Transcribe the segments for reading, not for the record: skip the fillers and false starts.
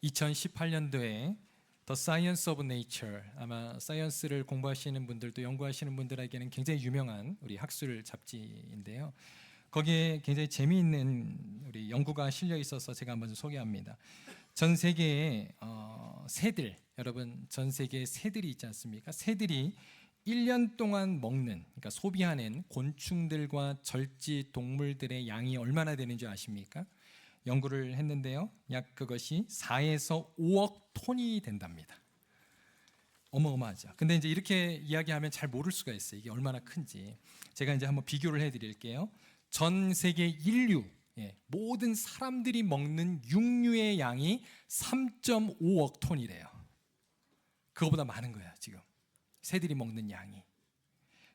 2018년도에 The Science of Nature, 아마 사이언스를 공부하시는 분들도 연구하시는 분들에게는 굉장히 유명한 우리 학술 잡지인데요. 거기에 굉장히 재미있는 우리 연구가 실려 있어서 제가 한번 소개합니다. 전 세계의 새들, 여러분 전 세계의 새들이 있지 않습니까? 새들이 1년 동안 먹는, 그러니까 소비하는 곤충들과 절지 동물들의 양이 얼마나 되는지 아십니까? 연구를 했는데요. 약 그것이 4에서 5억 톤이 된답니다. 어마어마하죠. 근데 이제 이렇게 이야기하면 잘 모를 수가 있어요. 이게 얼마나 큰지. 제가 이제 한번 비교를 해드릴게요. 전 세계 인류, 모든 사람들이 먹는 육류의 양이 3.5억 톤이래요. 그거보다 많은 거야, 지금. 새들이 먹는 양이.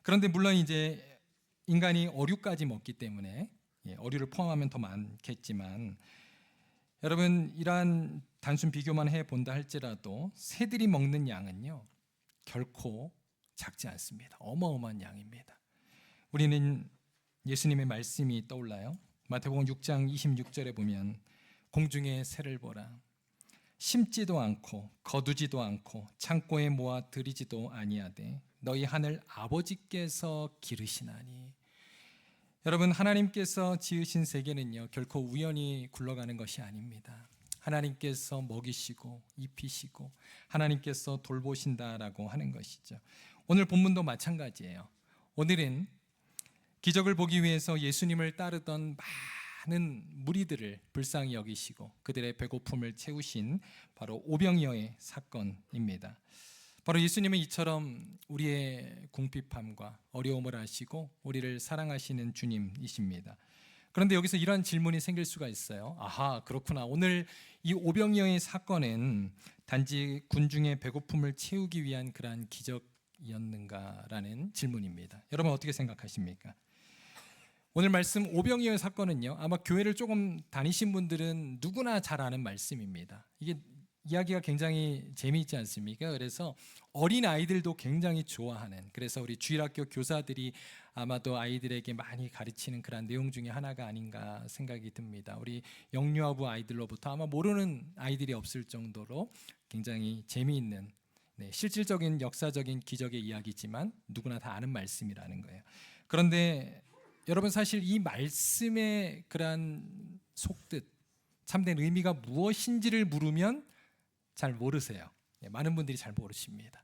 그런데 물론 이제 인간이 어류까지 먹기 때문에 어류를 포함하면 더 많겠지만, 여러분 이러한 단순 비교만 해본다 할지라도 새들이 먹는 양은요 결코 작지 않습니다. 어마어마한 양입니다. 우리는 예수님의 말씀이 떠올라요. 마태복음 6장 26절에 보면 공중의 새를 보라. 심지도 않고 거두지도 않고 창고에 모아 들이지도 아니하되 너희 하늘 아버지께서 기르시나니. 여러분, 하나님께서 지으신 세계는요 결코 우연히 굴러가는 것이 아닙니다. 하나님께서 먹이시고 입히시고 하나님께서 돌보신다라고 하는 것이죠. 오늘 본문도 마찬가지예요. 오늘은 기적을 보기 위해서 예수님을 따르던 많은 무리들을 불쌍히 여기시고 그들의 배고픔을 채우신 바로 오병이어의 사건입니다. 바로 예수님은 이처럼 우리의 궁핍함과 어려움을 아시고 우리를 사랑하시는 주님이십니다. 그런데 여기서 이런 질문이 생길 수가 있어요. 아하, 그렇구나. 오늘 이 오병이어의 사건은 단지 군중의 배고픔을 채우기 위한 그러한 기적이었는가라는 질문입니다. 여러분 어떻게 생각하십니까? 오늘 말씀 오병이어의 사건은요 아마 교회를 조금 다니신 분들은 누구나 잘 아는 말씀입니다. 이게 이야기가 굉장히 재미있지 않습니까? 그래서 어린 아이들도 굉장히 좋아하는, 그래서 우리 주일학교 교사들이 아마도 아이들에게 많이 가르치는 그런 내용 중에 하나가 아닌가 생각이 듭니다. 우리 영유아부 아이들로부터 아마 모르는 아이들이 없을 정도로 굉장히 재미있는, 실질적인 역사적인 기적의 이야기지만 누구나 다 아는 말씀이라는 거예요. 그런데 여러분 사실 이 말씀의 그러한 속뜻, 참된 의미가 무엇인지를 물으면 잘 모르세요. 많은 분들이 잘 모르십니다.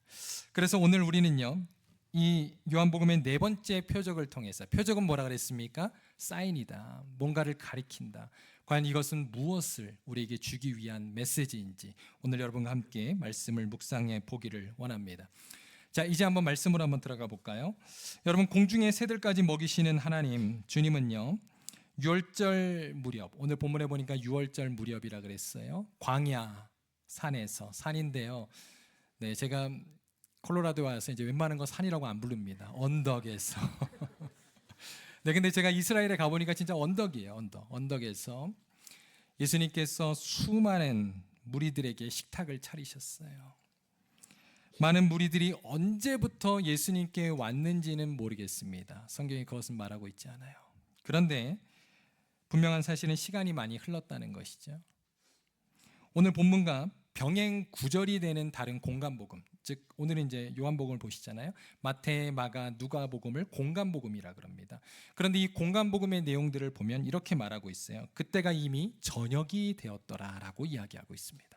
그래서 오늘 우리는요 이 요한복음의 네 번째 표적을 통해서, 표적은 뭐라 그랬습니까? 사인이다. 뭔가를 가리킨다. 과연 이것은 무엇을 우리에게 주기 위한 메시지인지 오늘 여러분과 함께 말씀을 묵상해 보기를 원합니다. 자, 이제 한번 말씀으로 한번 들어가 볼까요? 여러분, 공중의 새들까지 먹이시는 하나님 주님은요 6월절 무렵, 오늘 본문에 보니까 6월절 무렵이라 그랬어요. 광야 산에서, 산인데요. 제가 콜로라도에 와서 이제 웬만한 거 산이라고 안 부릅니다. 언덕에서. 근데 제가 이스라엘에 가보니까 진짜 언덕이에요. 언덕에서 예수님께서 수많은 무리들에게 식탁을 차리셨어요. 많은 무리들이 언제부터 예수님께 왔는지는 모르겠습니다. 성경이 그것은 말하고 있지 않아요. 그런데 분명한 사실은 시간이 많이 흘렀다는 것이죠. 오늘 본문과 병행 구절이 되는 다른 공간복음, 즉 오늘은 이제 요한복음을 보시잖아요. 마태, 마가, 누가복음을 공간복음이라 그럽니다. 그런데 이 공간복음의 내용들을 보면 이렇게 말하고 있어요. 그때가 이미 저녁이 되었더라라고 이야기하고 있습니다.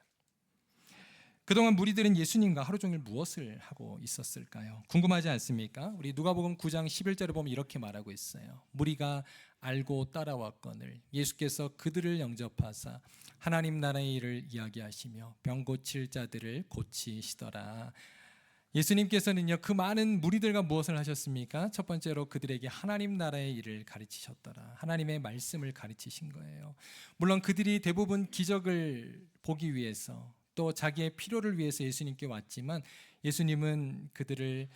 그동안 무리들은 예수님과 하루 종일 무엇을 하고 있었을까요? 궁금하지 않습니까? 우리 누가복음 9장 11절에 보면 이렇게 말하고 있어요. 무리가 알고 따라왔거늘 예수께서 그들을 영접하사 하나님 나라의 일을 이야기하시며 병 고칠 자들을 고치시더라. 예수님께서는요 그 많은 무리들과 무엇을 하셨습니까? 첫 번째로 그들에게 하나님 나라의 일을 가르치셨더라. 하나님의 말씀을 가르치신 거예요. 물론 그들이 대부분 기적을 보기 위해서 또 자기의 필요를 위해서 예수님께 왔지만 예수님은 그들을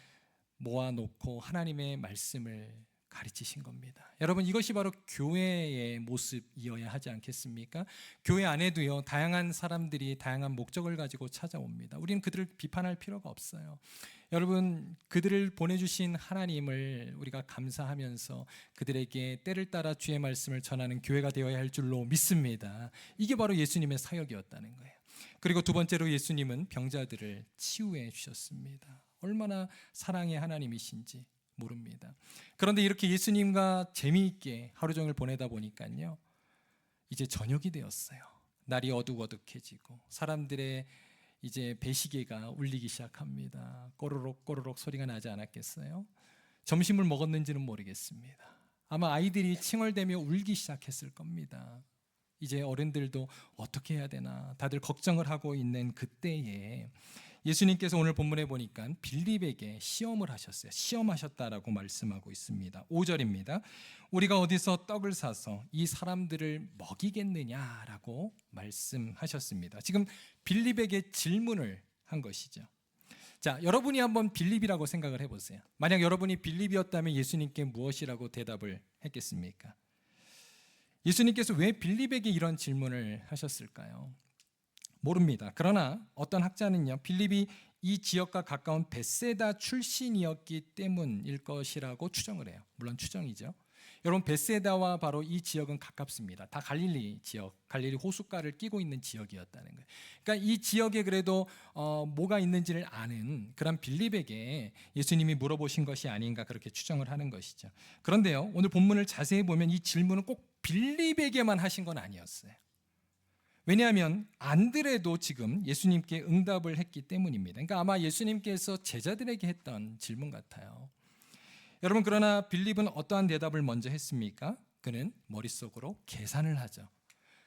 모아놓고 하나님의 말씀을 가르치신 겁니다. 여러분, 이것이 바로 교회의 모습이어야 하지 않겠습니까? 교회 안에도요 다양한 사람들이 다양한 목적을 가지고 찾아옵니다. 우리는 그들을 비판할 필요가 없어요. 여러분, 그들을 보내주신 하나님을 우리가 감사하면서 그들에게 때를 따라 주의 말씀을 전하는 교회가 되어야 할 줄로 믿습니다. 이게 바로 예수님의 사역이었다는 거예요. 그리고 두 번째로 예수님은 병자들을 치유해 주셨습니다. 얼마나 사랑의 하나님이신지 모릅니다. 그런데 이렇게 예수님과 재미있게 하루 종일 보내다 보니까요, 이제 저녁이 되었어요. 날이 어둑어둑해지고 사람들의 이제 배시계가 울리기 시작합니다. 꼬르륵 꼬르륵 소리가 나지 않았겠어요? 점심을 먹었는지는 모르겠습니다. 아마 아이들이 칭얼대며 울기 시작했을 겁니다. 이제 어른들도 어떻게 해야 되나 다들 걱정을 하고 있는 그때에 예수님께서 오늘 본문에 보니까 빌립에게 시험을 하셨어요. 시험하셨다라고 말씀하고 있습니다. 5절입니다. 우리가 어디서 떡을 사서 이 사람들을 먹이겠느냐라고 말씀하셨습니다. 지금 빌립에게 질문을 한 것이죠. 자, 여러분이 한번 빌립이라고 생각을 해보세요. 만약 여러분이 빌립이었다면 예수님께 무엇이라고 대답을 했겠습니까? 예수님께서 왜 빌립에게 이런 질문을 하셨을까요? 모릅니다. 그러나 어떤 학자는요, 빌립이 이 지역과 가까운 벳세다 출신이었기 때문일 것이라고 추정을 해요. 물론 추정이죠. 여러분, 벳세다와 바로 이 지역은 가깝습니다. 다 갈릴리 지역, 갈릴리 호숫가를 끼고 있는 지역이었다는 거예요. 그러니까 이 지역에 그래도 뭐가 있는지를 아는 그런 빌립에게 예수님이 물어보신 것이 아닌가 그렇게 추정을 하는 것이죠. 그런데요, 오늘 본문을 자세히 보면 이 질문은 꼭 빌립에게만 하신 건 아니었어요. 왜냐하면 안드레도 지금 예수님께 응답을 했기 때문입니다. 그러니까 아마 예수님께서 제자들에게 했던 질문 같아요. 여러분, 그러나 빌립은 어떠한 대답을 먼저 했습니까? 그는 머릿속으로 계산을 하죠.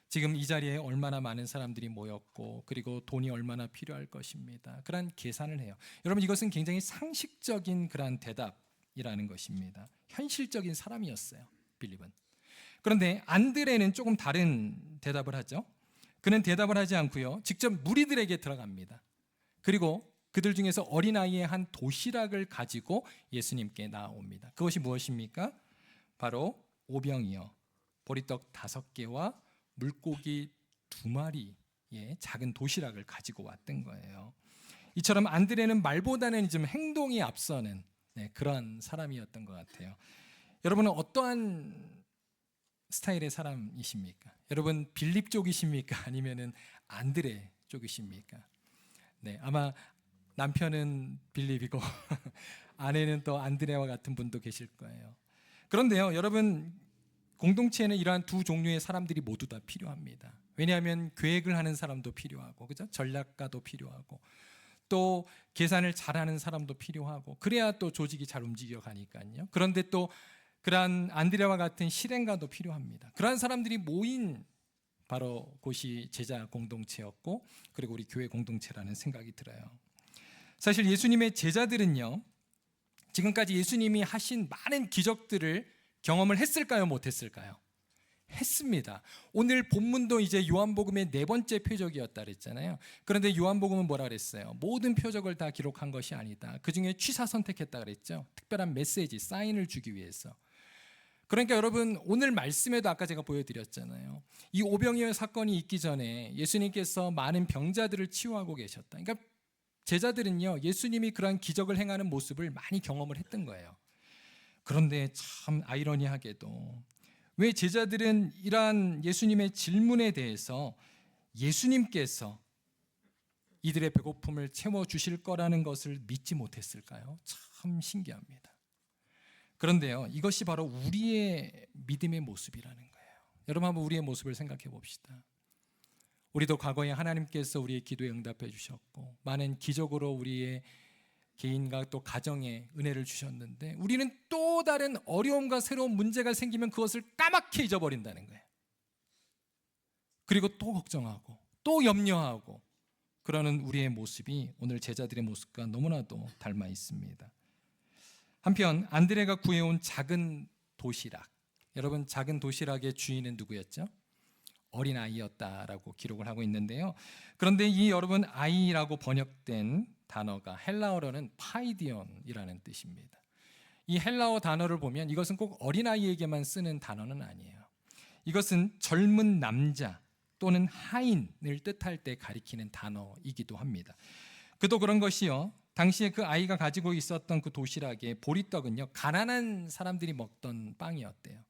지금 이 자리에 얼마나 많은 사람들이 모였고 그리고 돈이 얼마나 필요할 것입니다. 그런 계산을 해요. 여러분, 이것은 굉장히 상식적인 그런 대답이라는 것입니다. 현실적인 사람이었어요, 빌립은. 그런데 안드레는 조금 다른 대답을 하죠. 그는 대답을 하지 않고요, 직접 무리들에게 들어갑니다. 그리고 그들 중에서 어린아이의 한 도시락을 가지고 예수님께 나옵니다. 그것이 무엇입니까? 바로 오병이어 보리떡 5개와 물고기 2마리의 작은 도시락을 가지고 왔던 거예요. 이처럼 안드레는 말보다는 좀 행동이 앞서는 그런 사람이었던 것 같아요. 여러분은 어떠한 스타일의 사람이십니까? 여러분, 빌립 쪽이십니까? 아니면은 안드레 쪽이십니까? 네, 아마 남편은 빌립이고 아내는 또 안드레와 같은 분도 계실 거예요. 그런데요, 여러분, 공동체에는 이러한 두 종류의 사람들이 모두 다 필요합니다. 왜냐하면 계획을 하는 사람도 필요하고, 그죠? 전략가도 필요하고, 또 계산을 잘하는 사람도 필요하고, 그래야 또 조직이 잘 움직여 가니까요. 그런데 또 그러한 안드레와 같은 실행가도 필요합니다. 그러한 사람들이 모인 바로 곳이 제자 공동체였고, 그리고 우리 교회 공동체라는 생각이 들어요. 사실 예수님의 제자들은요, 지금까지 예수님이 하신 많은 기적들을 경험을 했을까요? 못했을까요? 했습니다. 오늘 본문도 이제 요한복음의 4번째 표적이었다 그랬잖아요. 그런데 요한복음은 뭐라 그랬어요? 모든 표적을 다 기록한 것이 아니다. 그 중에 취사 선택했다 그랬죠. 특별한 메시지, 사인을 주기 위해서. 그러니까 여러분, 오늘 말씀에도 아까 제가 보여드렸잖아요. 이 오병이어 사건이 있기 전에 예수님께서 많은 병자들을 치유하고 계셨다. 그러니까 제자들은요, 예수님이 그러한 기적을 행하는 모습을 많이 경험을 했던 거예요. 그런데 참 아이러니하게도 왜 제자들은 이러한 예수님의 질문에 대해서 예수님께서 이들의 배고픔을 채워주실 거라는 것을 믿지 못했을까요? 참 신기합니다. 그런데요, 이것이 바로 우리의 믿음의 모습이라는 거예요. 여러분, 한번 우리의 모습을 생각해 봅시다. 우리도 과거에 하나님께서 우리의 기도에 응답해 주셨고 많은 기적으로 우리의 개인과 또 가정에 은혜를 주셨는데, 우리는 또 다른 어려움과 새로운 문제가 생기면 그것을 까맣게 잊어버린다는 거예요. 그리고 또 걱정하고 또 염려하고 그러는 우리의 모습이 오늘 제자들의 모습과 너무나도 닮아 있습니다. 한편 안드레가 구해온 작은 도시락, 여러분, 작은 도시락의 주인은 누구였죠? 어린아이였다라고 기록을 하고 있는데요. 그런데 이 여러분, 아이라고 번역된 단어가 헬라어로는 파이디온이라는 뜻입니다. 이 헬라어 단어를 보면 이것은 꼭 어린아이에게만 쓰는 단어는 아니에요. 이것은 젊은 남자 또는 하인을 뜻할 때 가리키는 단어이기도 합니다. 그도 그런 것이요, 당시에 그 아이가 가지고 있었던 그 도시락의 보리떡은요, 가난한 사람들이 먹던 빵이었대요.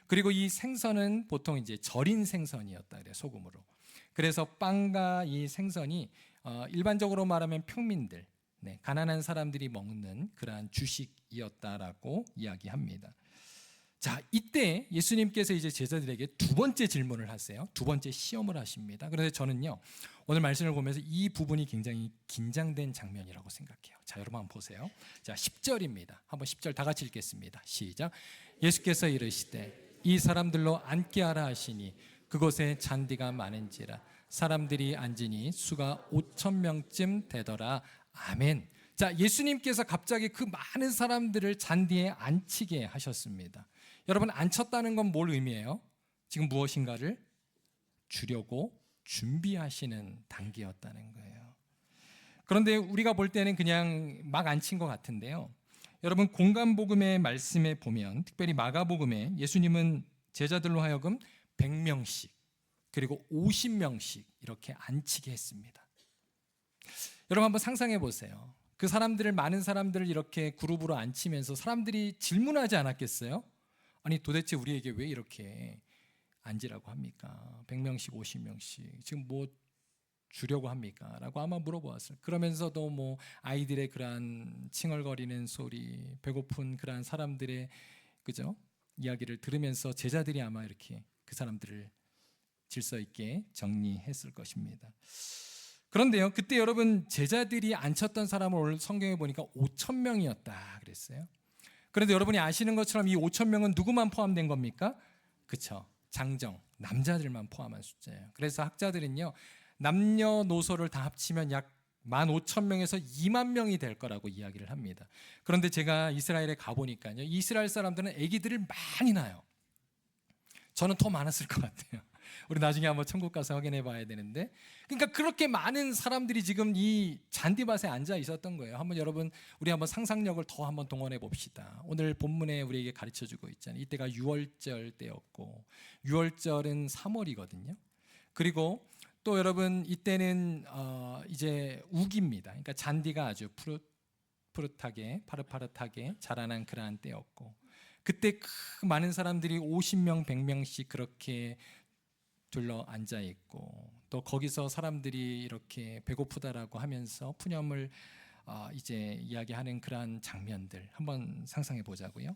그리고 이 생선은 보통 이제 절인 생선이었다 그래요, 소금으로. 그래서 빵과 이 생선이 일반적으로 말하면 평민들, 가난한 사람들이 먹는 그러한 주식이었다라고 이야기합니다. 자, 이때 예수님께서 이제 제자들에게 두 번째 질문을 하세요. 두 번째 시험을 하십니다. 그래서 저는요, 오늘 말씀을 보면서 이 부분이 굉장히 긴장된 장면이라고 생각해요. 자, 여러분 한번 보세요. 자, 10절입니다. 한번 10절 다 같이 읽겠습니다. 시작. 예수께서 이르시되 이 사람들로 앉게 하라 하시니 그곳에 잔디가 많은지라 사람들이 앉으니 수가 5,000명쯤 되더라. 아멘. 자, 예수님께서 갑자기 그 많은 사람들을 잔디에 앉히게 하셨습니다. 여러분, 앉혔다는 건 뭘 의미해요? 지금 무엇인가를 주려고 준비하시는 단계였다는 거예요. 그런데 우리가 볼 때는 그냥 막 앉힌 것 같은데요. 여러분, 공간복음의 말씀에 보면, 특별히 마가복음에 예수님은 제자들로 하여금 100명씩 그리고 50명씩 이렇게 앉히게 했습니다. 여러분 한번 상상해 보세요. 그 사람들을, 많은 사람들을 이렇게 그룹으로 앉히면서 사람들이 질문하지 않았겠어요? 아니, 도대체 우리에게 왜 이렇게 앉으라고 합니까? 100명씩 50명씩 지금 뭐 주려고 합니까? 라고 아마 물어보았어요. 그러면서도 뭐 아이들의 그러한 칭얼거리는 소리, 배고픈 그러한 사람들의, 그죠? 이야기를 들으면서 제자들이 아마 이렇게 그 사람들을 질서 있게 정리했을 것입니다. 그런데요, 그때 여러분 제자들이 앉혔던 사람을 오늘 성경에 보니까 5,000명이었다 그랬어요. 그런데 여러분이 아시는 것처럼 이 5,000명은 누구만 포함된 겁니까? 그렇죠. 장정, 남자들만 포함한 숫자예요. 그래서 학자들은요, 남녀노소를 다 합치면 약 15,000명에서 2만 명이 될 거라고 이야기를 합니다. 그런데 제가 이스라엘에 가보니까요, 이스라엘 사람들은 아기들을 많이 낳아요. 저는 더 많았을 것 같아요. 우리 나중에 한번 천국 가서 확인해 봐야 되는데, 그러니까 그렇게 많은 사람들이 지금 이 잔디밭에 앉아 있었던 거예요. 한번 여러분, 우리 한번 상상력을 더 한번 동원해 봅시다. 오늘 본문에 우리에게 가르쳐 주고 있잖아요. 이때가 6월절 때였고, 6월절은 3월이거든요. 그리고 또 여러분, 이때는 이제 우기입니다. 그러니까 잔디가 아주 푸릇푸릇하게, 파릇파릇하게 자라난 그러한 때였고, 그때 그 많은 사람들이 50명, 100명씩 그렇게 둘러 앉아 있고, 또 거기서 사람들이 이렇게 배고프다라고 하면서 푸념을 이제 이야기하는 그러한 장면들 한번 상상해 보자고요.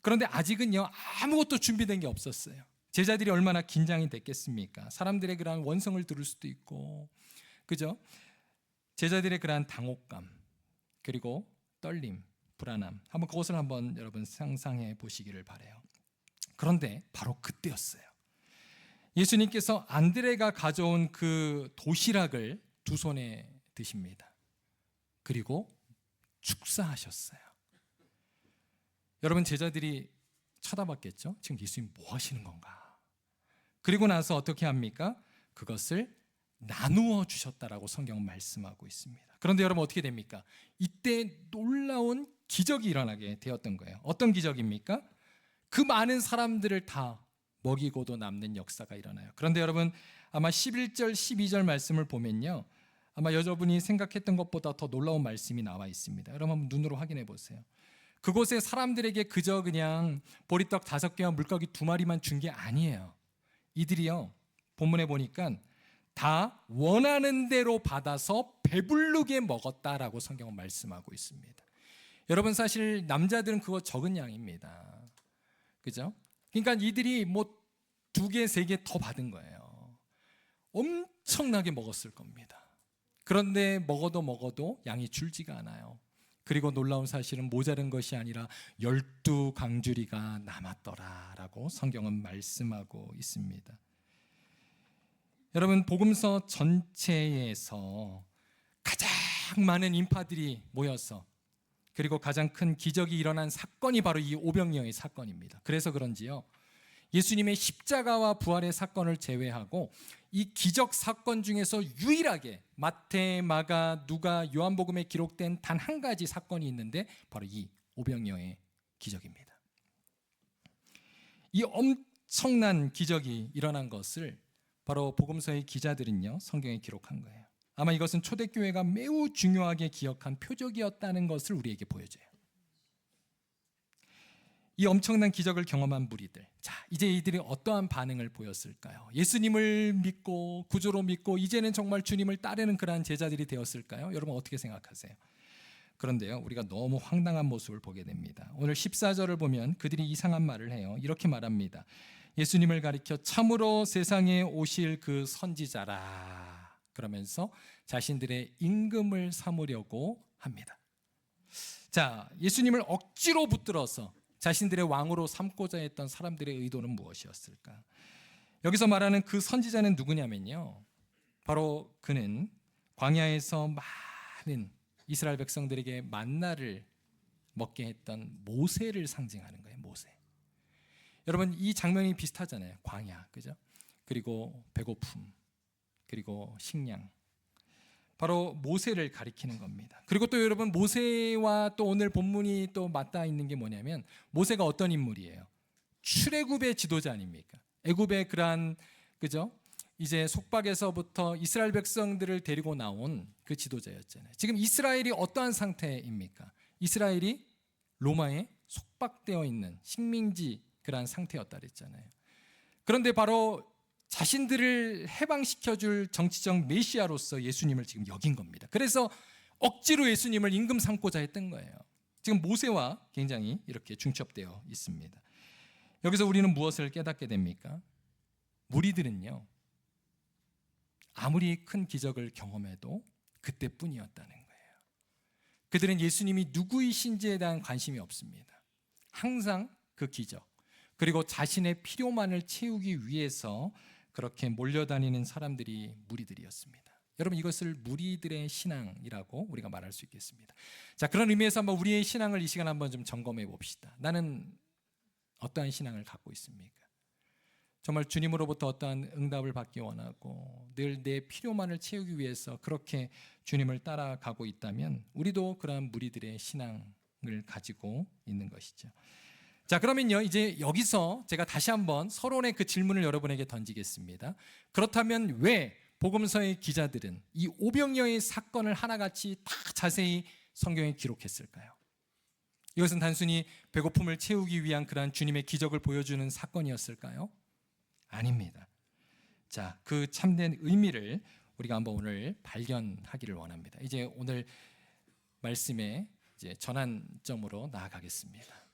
그런데 아직은요, 아무것도 준비된 게 없었어요. 제자들이 얼마나 긴장이 됐겠습니까? 사람들의 그러한 원성을 들을 수도 있고, 그죠? 제자들의 그러한 당혹감, 그리고 떨림, 불안함, 한번 그것을 한번 여러분 상상해 보시기를 바라요. 그런데 바로 그때였어요. 예수님께서 안드레가 가져온 그 도시락을 두 손에 드십니다. 그리고 축사하셨어요. 여러분, 제자들이 쳐다봤겠죠? 지금 예수님 뭐 하시는 건가? 그리고 나서 어떻게 합니까? 그것을 나누어 주셨다라고 성경은 말씀하고 있습니다. 그런데 여러분 어떻게 됩니까? 이때 놀라운 기적이 일어나게 되었던 거예요. 어떤 기적입니까? 그 많은 사람들을 다 먹이고도 남는 역사가 일어나요. 그런데 여러분, 아마 11절, 12절 말씀을 보면요, 아마 여러분이 생각했던 것보다 더 놀라운 말씀이 나와 있습니다. 여러분 한번 눈으로 확인해 보세요. 그곳에 사람들에게 그저 그냥 보리떡 5개와 물고기 2마리만 준 게 아니에요. 이들이요, 본문에 보니까 다 원하는 대로 받아서 배부르게 먹었다라고 성경은 말씀하고 있습니다. 여러분, 사실 남자들은 그거 적은 양입니다. 그죠? 그러니까 이들이 뭐 2개, 3개 더 받은 거예요. 엄청나게 먹었을 겁니다. 그런데 먹어도 양이 줄지가 않아요. 그리고 놀라운 사실은 모자른 것이 아니라 12강주리가 남았더라라고 성경은 말씀하고 있습니다. 여러분, 복음서 전체에서 가장 많은 인파들이 모여서, 그리고 가장 큰 기적이 일어난 사건이 바로 이 오병이어의 사건입니다. 그래서 그런지요, 예수님의 십자가와 부활의 사건을 제외하고 이 기적 사건 중에서 유일하게 마태, 마가, 누가, 요한복음에 기록된 단 한 가지 사건이 있는데 바로 이 오병이어의 기적입니다. 이 엄청난 기적이 일어난 것을 바로 복음서의 기자들은요, 성경에 기록한 거예요. 아마 이것은 초대교회가 매우 중요하게 기억한 표적이었다는 것을 우리에게 보여줘요. 이 엄청난 기적을 경험한 무리들, 자, 이제 이들이 어떠한 반응을 보였을까요? 예수님을 믿고 구주로 믿고 이제는 정말 주님을 따르는 그러한 제자들이 되었을까요? 여러분 어떻게 생각하세요? 그런데요, 우리가 너무 황당한 모습을 보게 됩니다. 오늘 14절을 보면 그들이 이상한 말을 해요. 이렇게 말합니다. 예수님을 가리켜 참으로 세상에 오실 그 선지자라, 그러면서 자신들의 임금을 삼으려고 합니다. 자, 예수님을 억지로 붙들어서 자신들의 왕으로 삼고자 했던 사람들의 의도는 무엇이었을까? 여기서 말하는 그 선지자는 누구냐면요, 바로 그는 광야에서 많은 이스라엘 백성들에게 만나를 먹게 했던 모세를 상징하는 거예요. 모세. 여러분, 이 장면이 비슷하잖아요. 광야, 그죠? 그리고 배고픔, 그리고 식량. 바로 모세를 가리키는 겁니다. 그리고 또 여러분, 모세와 또 오늘 본문이 또 맞닿아 있는 게 뭐냐면, 모세가 어떤 인물이에요? 출애굽의 지도자 아닙니까? 애굽의 그러한, 그죠? 이제 속박에서부터 이스라엘 백성들을 데리고 나온 그 지도자였잖아요. 지금 이스라엘이 어떠한 상태입니까? 이스라엘이 로마에 속박되어 있는 식민지 그러한 상태였다 그랬잖아요. 그런데 바로 자신들을 해방시켜줄 정치적 메시아로서 예수님을 지금 여긴 겁니다. 그래서 억지로 예수님을 임금 삼고자 했던 거예요. 지금 모세와 굉장히 이렇게 중첩되어 있습니다. 여기서 우리는 무엇을 깨닫게 됩니까? 무리들은요, 아무리 큰 기적을 경험해도 그때뿐이었다는 거예요. 그들은 예수님이 누구이신지에 대한 관심이 없습니다. 항상 그 기적, 그리고 자신의 필요만을 채우기 위해서 그렇게 몰려다니는 사람들이 무리들이었습니다. 여러분, 이것을 무리들의 신앙이라고 우리가 말할 수 있겠습니다. 자, 그런 의미에서 한번 우리의 신앙을 이 시간 한번 좀 점검해 봅시다. 나는 어떠한 신앙을 갖고 있습니까? 정말 주님으로부터 어떠한 응답을 받기 원하고 늘 내 필요만을 채우기 위해서 그렇게 주님을 따라가고 있다면 우리도 그러한 무리들의 신앙을 가지고 있는 것이죠. 자, 그러면요, 이제 여기서 제가 다시 한번 서론의 그 질문을 여러분에게 던지겠습니다. 그렇다면 왜 복음서의 기자들은 이 오병이어의 사건을 하나같이 다 자세히 성경에 기록했을까요? 이것은 단순히 배고픔을 채우기 위한 그러한 주님의 기적을 보여주는 사건이었을까요? 아닙니다. 자, 그 참된 의미를 우리가 한번 오늘 발견하기를 원합니다. 이제 오늘 말씀의 이제 전환점으로 나아가겠습니다.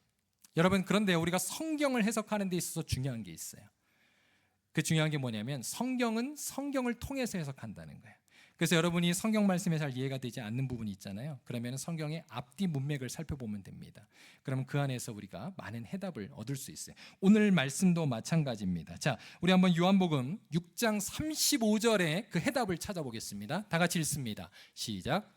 여러분, 그런데 우리가 성경을 해석하는 데 있어서 중요한 게 있어요. 그 중요한 게 뭐냐면 성경은 성경을 통해서 해석한다는 거예요. 그래서 여러분이 성경 말씀에 잘 이해가 되지 않는 부분이 있잖아요. 그러면 성경의 앞뒤 문맥을 살펴보면 됩니다. 그러면 그 안에서 우리가 많은 해답을 얻을 수 있어요. 오늘 말씀도 마찬가지입니다. 자, 우리 한번 요한복음 6장 35절에 그 해답을 찾아보겠습니다. 다 같이 읽습니다. 시작.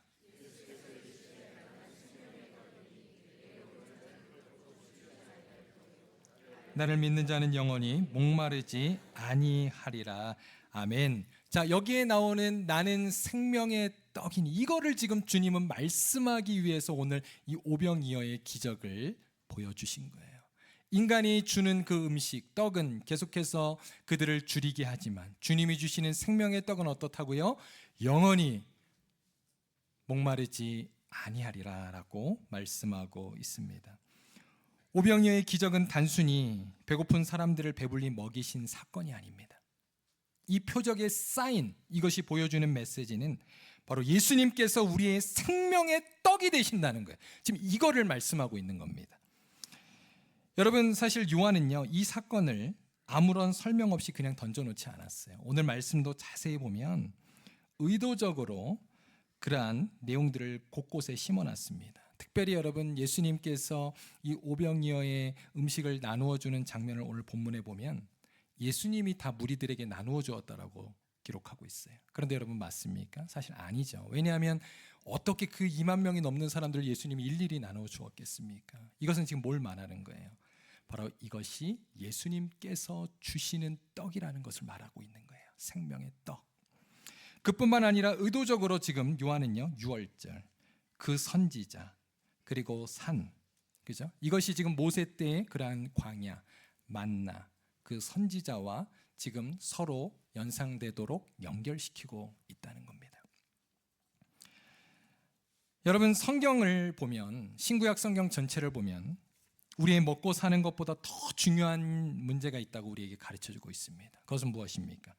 나를 믿는 자는 영원히 목마르지 아니하리라. 아멘. 자, 여기에 나오는 나는 생명의 떡이니, 이거를 지금 주님은 말씀하기 위해서 오늘 이 오병이어의 기적을 보여주신 거예요. 인간이 주는 그 음식, 떡은 계속해서 그들을 줄이게 하지만 주님이 주시는 생명의 떡은 어떻다고요? 영원히 목마르지 아니하리라라고 말씀하고 있습니다. 오병이어의 기적은 단순히 배고픈 사람들을 배불리 먹이신 사건이 아닙니다. 이 표적의 사인, 이것이 보여주는 메시지는 바로 예수님께서 우리의 생명의 떡이 되신다는 거예요. 지금 이거를 말씀하고 있는 겁니다. 여러분, 사실 요한은요, 이 사건을 아무런 설명 없이 그냥 던져놓지 않았어요. 오늘 말씀도 자세히 보면 의도적으로 그러한 내용들을 곳곳에 심어놨습니다. 특별히 여러분, 예수님께서 이 오병이어의 음식을 나누어 주는 장면을 오늘 본문에 보면 예수님이 다 무리들에게 나누어 주었다라고 기록하고 있어요. 그런데 여러분, 맞습니까? 사실 아니죠. 왜냐하면 어떻게 그 2만 명이 넘는 사람들을 예수님이 일일이 나누어 주었겠습니까? 이것은 지금 뭘 말하는 거예요? 바로 이것이 예수님께서 주시는 떡이라는 것을 말하고 있는 거예요. 생명의 떡. 그뿐만 아니라 의도적으로 지금 요한은요, 6월절 그 선지자 그리고 산, 그죠? 이것이 지금 모세 때의 그러한 광야, 만나, 그 선지자와 지금 서로 연상되도록 연결시키고 있다는 겁니다. 여러분, 성경을 보면, 신구약 성경 전체를 보면 우리의 먹고 사는 것보다 더 중요한 문제가 있다고 우리에게 가르쳐주고 있습니다. 그것은 무엇입니까?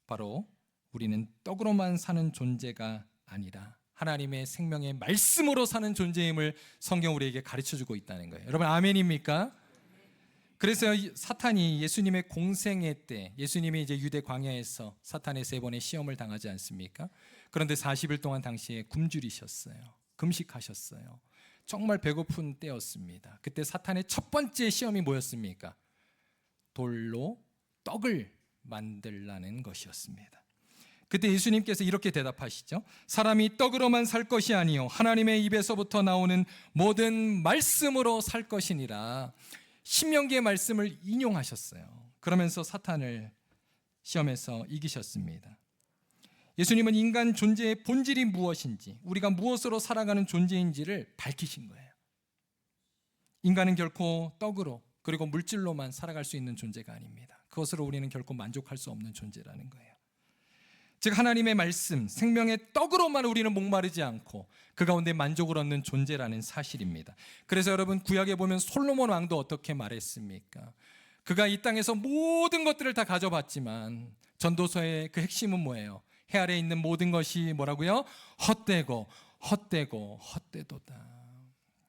바로 우리는 떡으로만 사는 존재가 아니라 하나님의 생명의 말씀으로 사는 존재임을 성경 우리에게 가르쳐주고 있다는 거예요. 여러분, 아멘입니까? 그래서 사탄이 예수님의 공생애 때, 예수님이 이제 유대 광야에서 사탄의 3번의 시험을 당하지 않습니까? 그런데 40일 동안 당시에 굶주리셨어요. 금식하셨어요. 정말 배고픈 때였습니다. 그때 사탄의 첫 번째 시험이 뭐였습니까? 돌로 떡을 만들라는 것이었습니다. 그때 예수님께서 이렇게 대답하시죠. 사람이 떡으로만 살 것이 아니요 하나님의 입에서부터 나오는 모든 말씀으로 살 것이니라. 신명기의 말씀을 인용하셨어요. 그러면서 사탄을 시험에서 이기셨습니다. 예수님은 인간 존재의 본질이 무엇인지, 우리가 무엇으로 살아가는 존재인지를 밝히신 거예요. 인간은 결코 떡으로 그리고 물질로만 살아갈 수 있는 존재가 아닙니다. 그것으로 우리는 결코 만족할 수 없는 존재라는 거예요. 즉 하나님의 말씀, 생명의 떡으로만 우리는 목마르지 않고 그 가운데 만족을 얻는 존재라는 사실입니다. 그래서 여러분, 구약에 보면 솔로몬 왕도 어떻게 말했습니까? 그가 이 땅에서 모든 것들을 다 가져봤지만 전도서의 그 핵심은 뭐예요? 해 아래에 있는 모든 것이 뭐라고요? 헛되고 헛되고 헛되도다.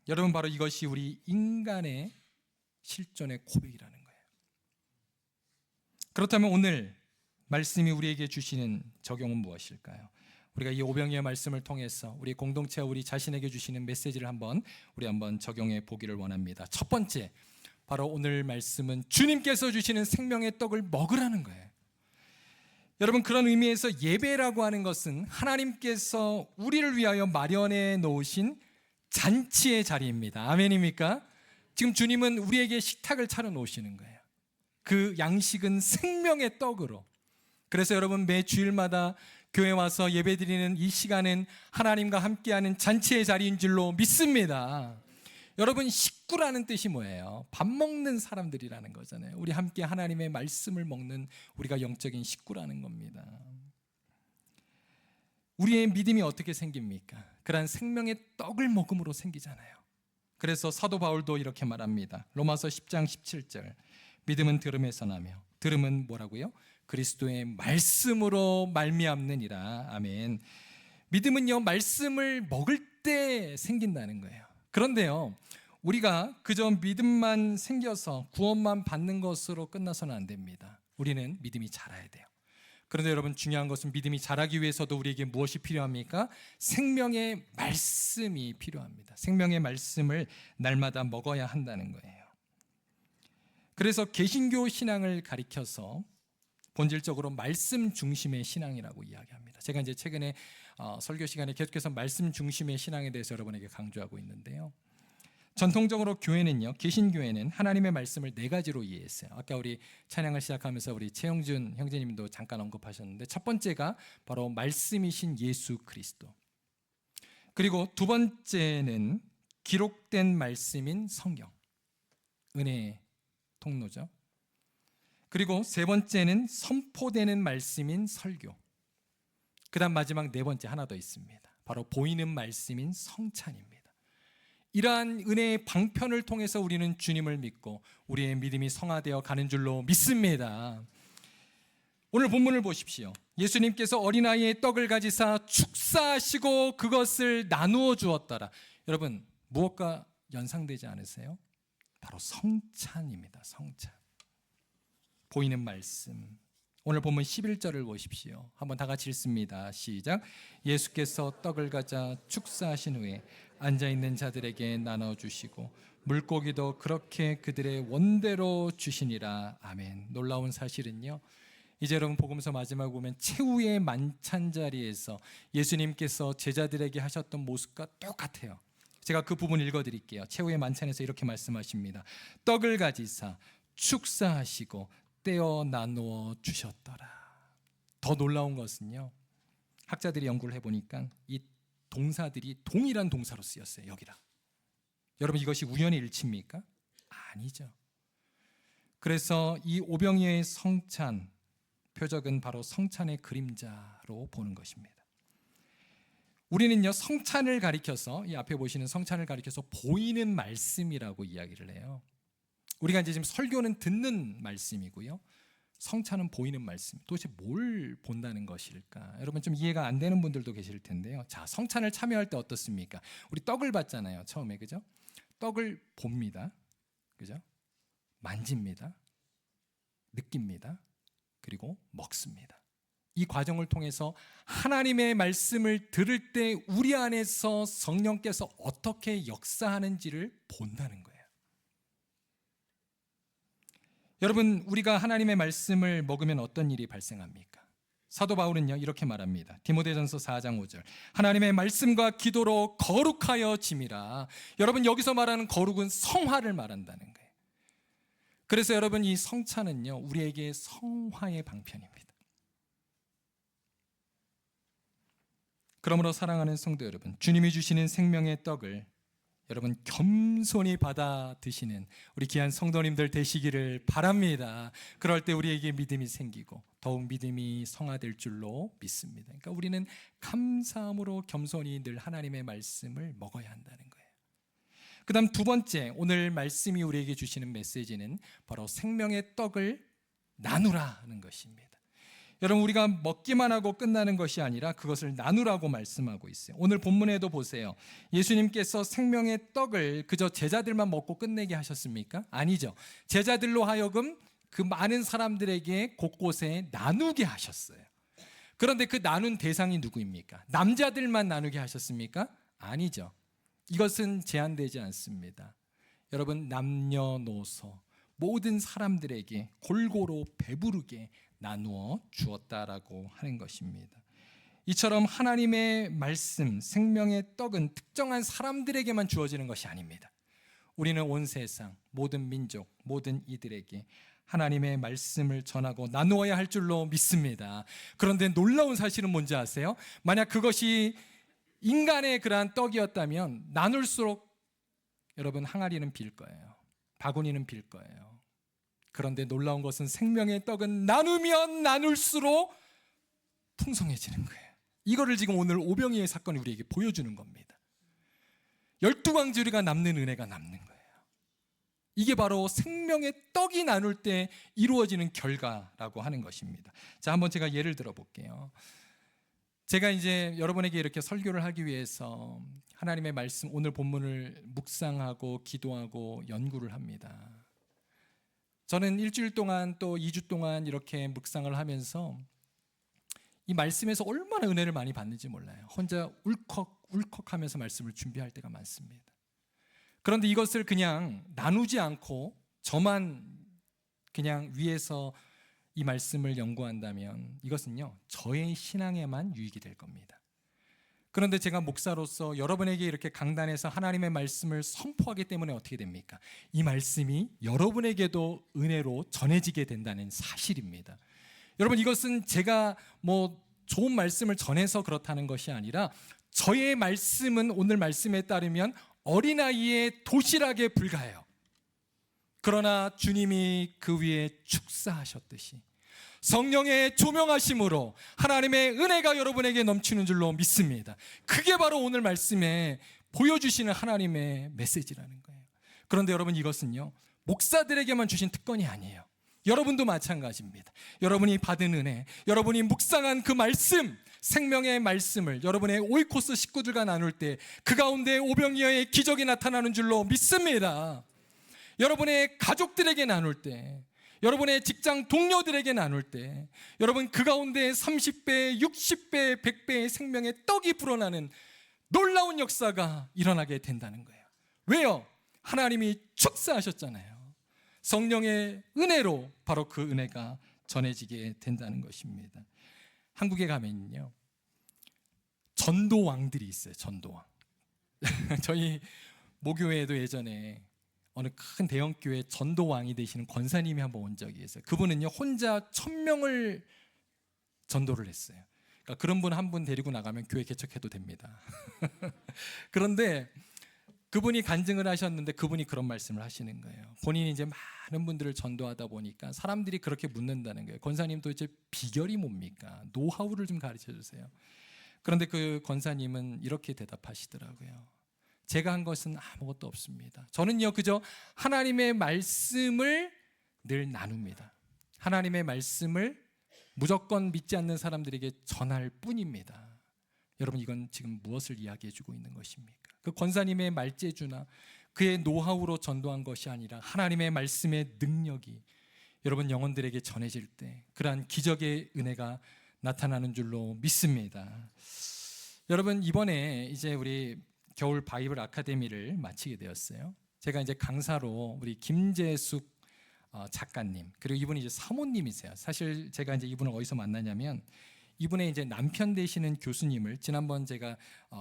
여러분, 바로 이것이 우리 인간의 실존의 고백이라는 거예요. 그렇다면 오늘 말씀이 우리에게 주시는 적용은 무엇일까요? 우리가 이 오병이어 말씀을 통해서 우리 공동체와 우리 자신에게 주시는 메시지를 한번 적용해 보기를 원합니다. 첫 번째, 바로 오늘 말씀은 주님께서 주시는 생명의 떡을 먹으라는 거예요. 여러분, 그런 의미에서 예배라고 하는 것은 하나님께서 우리를 위하여 마련해 놓으신 잔치의 자리입니다. 아멘입니까? 지금 주님은 우리에게 식탁을 차려 놓으시는 거예요. 그 양식은 생명의 떡으로. 그래서 여러분, 매 주일마다 교회 와서 예배드리는 이 시간은 하나님과 함께하는 잔치의 자리인 줄로 믿습니다. 여러분, 식구라는 뜻이 뭐예요? 밥 먹는 사람들이라는 거잖아요. 우리 함께 하나님의 말씀을 먹는 우리가 영적인 식구라는 겁니다. 우리의 믿음이 어떻게 생깁니까? 그러한 생명의 떡을 먹음으로 생기잖아요. 그래서 사도 바울도 이렇게 말합니다. 로마서 10장 17절. 믿음은 들음에서 나며 들음은 뭐라고요? 그리스도의 말씀으로 말미암느니라. 아멘. 믿음은요, 말씀을 먹을 때 생긴다는 거예요. 그런데요, 우리가 그저 믿음만 생겨서 구원만 받는 것으로 끝나서는 안 됩니다. 우리는 믿음이 자라야 돼요. 그런데 여러분, 중요한 것은 믿음이 자라기 위해서도 우리에게 무엇이 필요합니까? 생명의 말씀이 필요합니다. 생명의 말씀을 날마다 먹어야 한다는 거예요. 그래서 개신교 신앙을 가리켜서 본질적으로 말씀 중심의 신앙이라고 이야기합니다. 제가 이제 최근에 설교 시간에 계속해서 말씀 중심의 신앙에 대해서 여러분에게 강조하고 있는데요. 전통적으로 교회는요, 개신교회는 하나님의 말씀을 4가지로 이해했어요. 아까 우리 찬양을 시작하면서 우리 최영준 형제님도 잠깐 언급하셨는데, 첫 번째가 바로 말씀이신 예수 그리스도. 그리고 두 번째는 기록된 말씀인 성경, 은혜의 통로죠. 그리고 세 번째는 선포되는 말씀인 설교. 그 다음 마지막 4번째 하나 더 있습니다. 바로 보이는 말씀인 성찬입니다. 이러한 은혜의 방편을 통해서 우리는 주님을 믿고 우리의 믿음이 성화되어 가는 줄로 믿습니다. 오늘 본문을 보십시오. 예수님께서 어린아이의 떡을 가지사 축사하시고 그것을 나누어 주었더라. 여러분, 무엇과 연상되지 않으세요? 바로 성찬입니다. 성찬. 보이는 말씀. 오늘 본문 11절을 보십시오. 한번 다 같이 읽습니다. 시작. 예수께서 떡을 가져 축사하신 후에 앉아있는 자들에게 나눠주시고 물고기도 그렇게 그들의 원대로 주시니라. 아멘. 놀라운 사실은요, 이제 여러분 복음서 마지막 보면 최후의 만찬 자리에서 예수님께서 제자들에게 하셨던 모습과 똑같아요. 제가 그 부분 읽어드릴게요. 최후의 만찬에서 이렇게 말씀하십니다. 떡을 가지사 축사하시고 떼어 나누어 주셨더라. 더 놀라운 것은요, 학자들이 연구를 해보니까 이 동사들이 동일한 동사로 쓰였어요. 여기랑. 여러분, 이것이 우연의 일치입니까? 아니죠. 그래서 이 오병이어의 성찬 표적은 바로 성찬의 그림자로 보는 것입니다. 우리는요 성찬을 가리켜서 이 앞에 보시는 성찬을 가리켜서 보이는 말씀이라고 이야기를 해요. 우리가 이제 지금 설교는 듣는 말씀이고요. 성찬은 보이는 말씀. 도대체 뭘 본다는 것일까? 여러분 좀 이해가 안 되는 분들도 계실 텐데요. 자, 성찬을 참여할 때 어떻습니까? 우리 떡을 받잖아요. 처음에 그죠? 떡을 봅니다. 그죠? 만집니다. 느낍니다. 그리고 먹습니다. 이 과정을 통해서 하나님의 말씀을 들을 때 우리 안에서 성령께서 어떻게 역사하는지를 본다는 거예요. 여러분, 우리가 하나님의 말씀을 먹으면 어떤 일이 발생합니까? 사도 바울은요 이렇게 말합니다. 디모데전서 4장 5절. 하나님의 말씀과 기도로 거룩하여 짐이라. 여러분, 여기서 말하는 거룩은 성화를 말한다는 거예요. 그래서 여러분, 이 성찬은요 우리에게 성화의 방편입니다. 그러므로 사랑하는 성도 여러분, 주님이 주시는 생명의 떡을 여러분 겸손히 받아 드시는 우리 귀한 성도님들 되시기를 바랍니다. 그럴 때 우리에게 믿음이 생기고 더욱 믿음이 성화될 줄로 믿습니다. 그러니까 우리는 감사함으로 겸손히 늘 하나님의 말씀을 먹어야 한다는 거예요. 그 다음 두 번째, 오늘 말씀이 우리에게 주시는 메시지는 바로 생명의 떡을 나누라는 것입니다. 여러분, 우리가 먹기만 하고 끝나는 것이 아니라 그것을 나누라고 말씀하고 있어요. 오늘 본문에도 보세요. 예수님께서 생명의 떡을 그저 제자들만 먹고 끝내게 하셨습니까? 아니죠. 제자들로 하여금 그 많은 사람들에게 곳곳에 나누게 하셨어요. 그런데 그 나눈 대상이 누구입니까? 남자들만 나누게 하셨습니까? 아니죠. 이것은 제한되지 않습니다. 여러분, 남녀노소 모든 사람들에게 골고루 배부르게 나누어 주었다라고 하는 것입니다. 이처럼 하나님의 말씀, 생명의 떡은 특정한 사람들에게만 주어지는 것이 아닙니다. 우리는 온 세상, 모든 민족, 모든 이들에게 하나님의 말씀을 전하고 나누어야 할 줄로 믿습니다. 그런데 놀라운 사실은 뭔지 아세요? 만약 그것이 인간의 그러한 떡이었다면 나눌수록 여러분 항아리는 빌 거예요. 바구니는 빌 거예요. 그런데 놀라운 것은 생명의 떡은 나누면 나눌수록 풍성해지는 거예요. 이거를 지금 오늘 오병이의 사건이 우리에게 보여주는 겁니다. 12광주리가 남는 은혜가 남는 거예요. 이게 바로 생명의 떡이 나눌 때 이루어지는 결과라고 하는 것입니다. 자, 한번 제가 예를 들어 볼게요. 제가 이제 여러분에게 이렇게 설교를 하기 위해서 하나님의 말씀, 오늘 본문을 묵상하고 기도하고 연구를 합니다. 저는 일주일 동안 또 2주 동안 이렇게 묵상을 하면서 이 말씀에서 얼마나 은혜를 많이 받는지 몰라요. 혼자 울컥하면서 말씀을 준비할 때가 많습니다. 그런데 이것을 그냥 나누지 않고 저만 그냥 위에서 이 말씀을 연구한다면 이것은요 저의 신앙에만 유익이 될 겁니다. 그런데 제가 목사로서 여러분에게 이렇게 강단에서 하나님의 말씀을 선포하기 때문에 어떻게 됩니까? 이 말씀이 여러분에게도 은혜로 전해지게 된다는 사실입니다. 여러분, 이것은 제가 좋은 말씀을 전해서 그렇다는 것이 아니라 저의 말씀은 오늘 말씀에 따르면 어린아이의 도시락에 불과해요. 그러나 주님이 그 위에 축사하셨듯이 성령의 조명하심으로 하나님의 은혜가 여러분에게 넘치는 줄로 믿습니다. 그게 바로 오늘 말씀에 보여주시는 하나님의 메시지라는 거예요. 그런데 여러분, 이것은요 목사들에게만 주신 특권이 아니에요. 여러분도 마찬가지입니다. 여러분이 받은 은혜, 여러분이 묵상한 그 말씀, 생명의 말씀을 여러분의 오이코스 식구들과 나눌 때 그 가운데 오병이어의 기적이 나타나는 줄로 믿습니다. 여러분의 가족들에게 나눌 때, 여러분의 직장 동료들에게 나눌 때 여러분 그 가운데 30배, 60배, 100배의 생명의 떡이 불어나는 놀라운 역사가 일어나게 된다는 거예요. 왜요? 하나님이 축사하셨잖아요. 성령의 은혜로 바로 그 은혜가 전해지게 된다는 것입니다. 한국에 가면요 전도왕들이 있어요. 전도왕. 저희 모교회에도 예전에 어느 큰 대형교회 전도왕이 되시는 권사님이 한번 온 적이 있어요. 그분은요 혼자 1000명을 전도를 했어요. 그러니까 그런 분 한 분 데리고 나가면 교회 개척해도 됩니다. 그런데 그분이 간증을 하셨는데 그분이 그런 말씀을 하시는 거예요. 본인이 이제 많은 분들을 전도하다 보니까 사람들이 그렇게 묻는다는 거예요. 권사님 도대체 비결이 뭡니까? 노하우를 좀 가르쳐 주세요. 그런데 그 권사님은 이렇게 대답하시더라고요. 제가 한 것은 아무것도 없습니다. 저는요 그저 하나님의 말씀을 늘 나눕니다. 하나님의 말씀을 무조건 믿지 않는 사람들에게 전할 뿐입니다. 여러분, 이건 지금 무엇을 이야기해 주고 있는 것입니까? 그 권사님의 말재주나 그의 노하우로 전도한 것이 아니라 하나님의 말씀의 능력이 여러분 영혼들에게 전해질 때 그러한 기적의 은혜가 나타나는 줄로 믿습니다. 여러분, 이번에 이제 우리 겨울 바이블 아카데미를 마치게 되었어요. 제가 이제 강사로 우리 김재숙 작가님, 그리고 이분이 이제 사모님이세요. 사실 제가 이제 이분을 어디서 만나냐면 이분의 이제 남편 되시는 교수님을 지난번 제가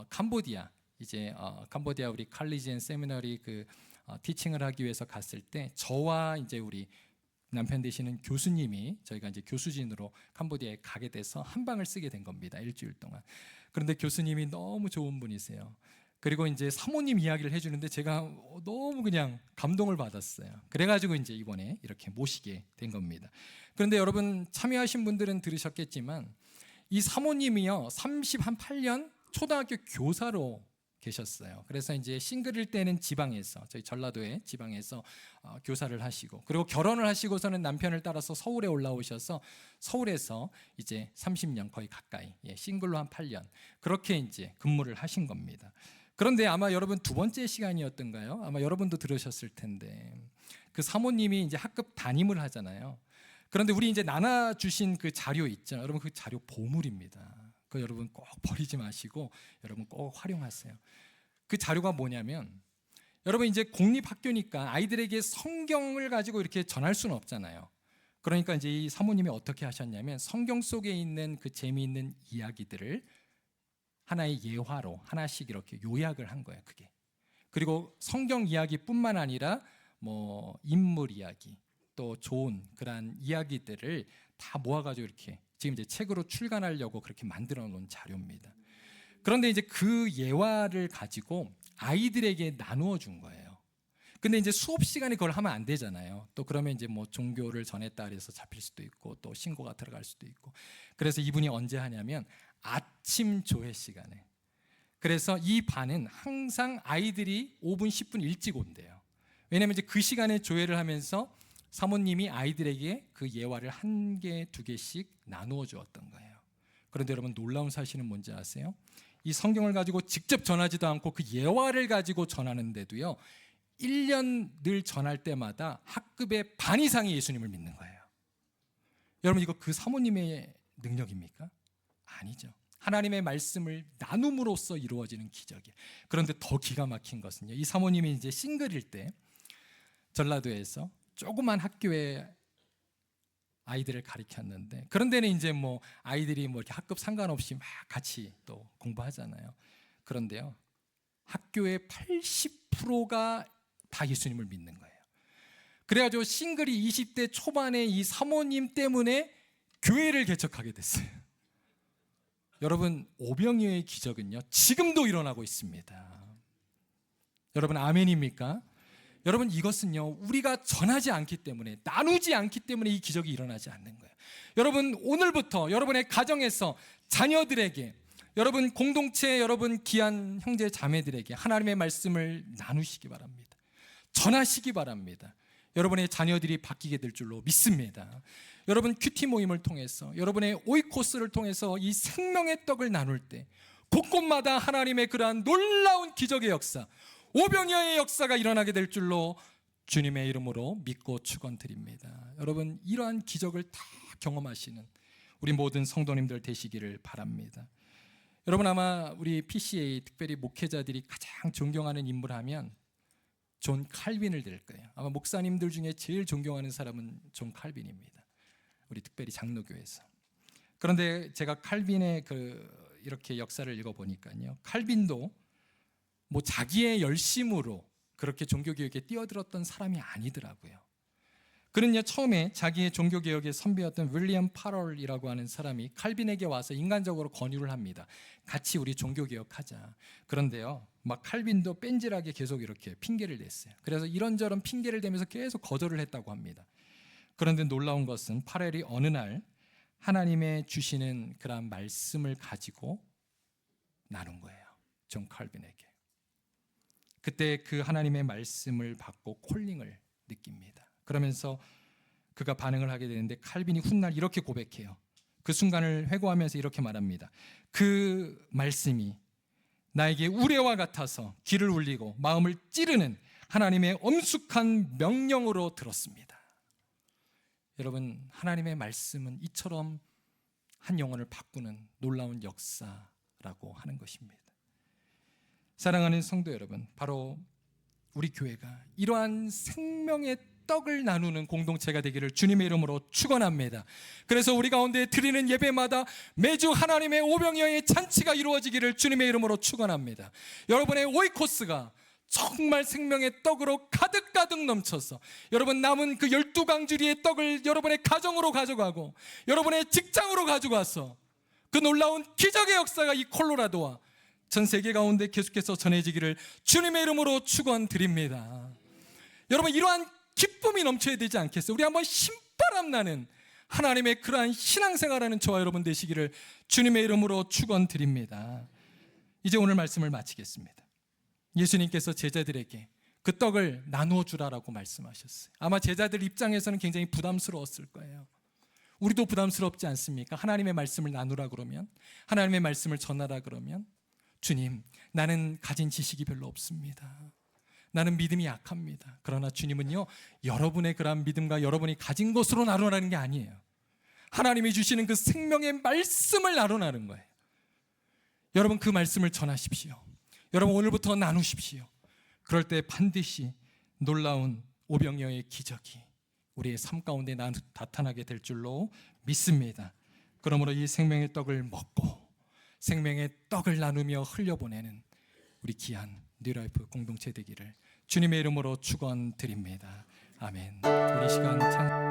캄보디아 캄보디아 우리 칼리지 앤 세미너리 그 티칭을 하기 위해서 갔을 때 저와 이제 우리 남편 되시는 교수님이 저희가 이제 교수진으로 캄보디아에 가게 돼서 한 방을 쓰게 된 겁니다. 일주일 동안. 그런데 교수님이 너무 좋은 분이세요. 그리고 이제 사모님 이야기를 해주는데 제가 너무 그냥 감동을 받았어요. 그래가지고 이제 이번에 이렇게 모시게 된 겁니다. 그런데 여러분 참여하신 분들은 들으셨겠지만 이 사모님이요 38년 초등학교 교사로 계셨어요. 그래서 이제 싱글일 때는 지방에서 저희 전라도의 지방에서 교사를 하시고 그리고 결혼을 하시고서는 남편을 따라서 서울에 올라오셔서 서울에서 이제 30년 거의 가까이 싱글로 한 8년 그렇게 이제 근무를 하신 겁니다. 그런데 아마 여러분 두 번째 시간이었던가요? 아마 여러분도 들으셨을 텐데 그 사모님이 이제 학급 담임을 하잖아요. 그런데 우리 이제 나눠주신 그 자료 있죠. 여러분 그 자료 보물입니다. 그 여러분 꼭 버리지 마시고 여러분 꼭 활용하세요. 그 자료가 뭐냐면 여러분 이제 공립학교니까 아이들에게 성경을 가지고 이렇게 전할 수는 없잖아요. 그러니까 이제 이 사모님이 어떻게 하셨냐면 성경 속에 있는 그 재미있는 이야기들을 하나의 예화로 하나씩 이렇게 요약을 한 거예요. 그게. 그리고 성경 이야기뿐만 아니라 뭐 인물 이야기 또 좋은 그러한 이야기들을 다 모아가지고 이렇게 지금 이제 책으로 출간하려고 그렇게 만들어 놓은 자료입니다. 그런데 이제 그 예화를 가지고 아이들에게 나누어 준 거예요. 근데 이제 수업 시간에 그걸 하면 안 되잖아요. 또 그러면 이제 뭐 종교를 전했다 그래서 잡힐 수도 있고 또 신고가 들어갈 수도 있고. 그래서 이분이 언제 하냐면 아침 조회 시간에. 그래서 이 반은 항상 아이들이 5분 10분 일찍 온대요. 왜냐하면 이제 그 시간에 조회를 하면서 사모님이 아이들에게 그 예화를 한 개, 두 개씩 나누어 주었던 거예요. 그런데 여러분 놀라운 사실은 뭔지 아세요? 이 성경을 가지고 직접 전하지도 않고 그 예화를 가지고 전하는데도요 1년 늘 전할 때마다 학급의 반 이상이 예수님을 믿는 거예요. 여러분 이거 그 사모님의 능력입니까? 아니죠. 하나님의 말씀을 나눔으로써 이루어지는 기적이에요. 그런데 더 기가 막힌 것은요 이 사모님이 이제 싱글일 때 전라도에서 조그만 학교에 아이들을 가르쳤는데 그런 데는 이제 뭐 아이들이 뭐 이렇게 학급 상관없이 막 같이 또 공부하잖아요. 그런데요 학교의 80%가 다 예수님을 믿는 거예요. 그래가지고 싱글이 20대 초반에 이 사모님 때문에 교회를 개척하게 됐어요. 여러분 오병이어의 기적은요 지금도 일어나고 있습니다. 여러분 아멘입니까? 여러분 이것은요 우리가 전하지 않기 때문에 나누지 않기 때문에 이 기적이 일어나지 않는 거예요. 여러분 오늘부터 여러분의 가정에서 자녀들에게 여러분 공동체 여러분 귀한 형제 자매들에게 하나님의 말씀을 나누시기 바랍니다. 전하시기 바랍니다. 여러분의 자녀들이 바뀌게 될 줄로 믿습니다. 여러분 큐티 모임을 통해서 여러분의 오이코스를 통해서 이 생명의 떡을 나눌 때 곳곳마다 하나님의 그러한 놀라운 기적의 역사 오병이어의 역사가 일어나게 될 줄로 주님의 이름으로 믿고 축원드립니다. 여러분 이러한 기적을 다 경험하시는 우리 모든 성도님들 되시기를 바랍니다. 여러분 아마 우리 PCA 특별히 목회자들이 가장 존경하는 인물 하면 존 칼빈을 들 거예요. 아마 목사님들 중에 제일 존경하는 사람은 존 칼빈입니다. 우리 특별히 장로교에서. 그런데 제가 칼빈의 이렇게 역사를 읽어보니까요 칼빈도 뭐 자기의 열심으로 그렇게 종교개혁에 뛰어들었던 사람이 아니더라고요. 그는요 처음에 자기의 종교개혁의 선배였던 윌리엄 파럴이라고 하는 사람이 칼빈에게 와서 인간적으로 권유를 합니다. 같이 우리 종교개혁하자. 그런데요 막 칼빈도 뺀질하게 계속 이렇게 핑계를 냈어요. 그래서 이런저런 핑계를 대면서 계속 거절을 했다고 합니다. 그런데 놀라운 것은 파럴이 어느 날 하나님의 주시는 그런 말씀을 가지고 나눈 거예요. 존 칼빈에게. 그때 그 하나님의 말씀을 받고 콜링을 느낍니다. 그러면서 그가 반응을 하게 되는데 칼빈이 훗날 이렇게 고백해요. 그 순간을 회고하면서 이렇게 말합니다. 그 말씀이 나에게 우레와 같아서 귀를 울리고 마음을 찌르는 하나님의 엄숙한 명령으로 들었습니다. 여러분, 하나님의 말씀은 이처럼 한 영혼을 바꾸는 놀라운 역사라고 하는 것입니다. 사랑하는 성도 여러분, 바로 우리 교회가 이러한 생명의 떡을 나누는 공동체가 되기를 주님의 이름으로 축원합니다. 그래서 우리 가운데 드리는 예배마다 매주 하나님의 오병이어의 잔치가 이루어지기를 주님의 이름으로 축원합니다. 여러분의 오이코스가 정말 생명의 떡으로 가득가득 넘쳐서 여러분 남은 그 12강주리의 떡을 여러분의 가정으로 가져가고 여러분의 직장으로 가져가서 그 놀라운 기적의 역사가 이 콜로라도와 전 세계 가운데 계속해서 전해지기를 주님의 이름으로 축원드립니다. 여러분, 이러한 기쁨이 넘쳐야 되지 않겠어요? 우리 한번 신바람 나는 하나님의 그러한 신앙생활하는 저와 여러분 되시기를 주님의 이름으로 축원드립니다. 이제 오늘 말씀을 마치겠습니다. 예수님께서 제자들에게 그 떡을 나누어 주라라고 말씀하셨어요. 아마 제자들 입장에서는 굉장히 부담스러웠을 거예요. 우리도 부담스럽지 않습니까? 하나님의 말씀을 나누라 그러면, 하나님의 말씀을 전하라 그러면, 주님, 나는 가진 지식이 별로 없습니다. 나는 믿음이 약합니다. 그러나 주님은요, 여러분의 그런 믿음과 여러분이 가진 것으로 나누라는 게 아니에요. 하나님이 주시는 그 생명의 말씀을 나누라는 거예요. 여러분, 그 말씀을 전하십시오. 여러분, 오늘부터 나누십시오. 그럴 때 반드시 놀라운 오병이어의 기적이 우리의 삶 가운데 나타나게 될 줄로 믿습니다. 그러므로 이 생명의 떡을 먹고 생명의 떡을 나누며 흘려보내는 우리 귀한 뉴라이프 공동체 되기를 주님의 이름으로 축원드립니다. 아멘. 우리 시간 찬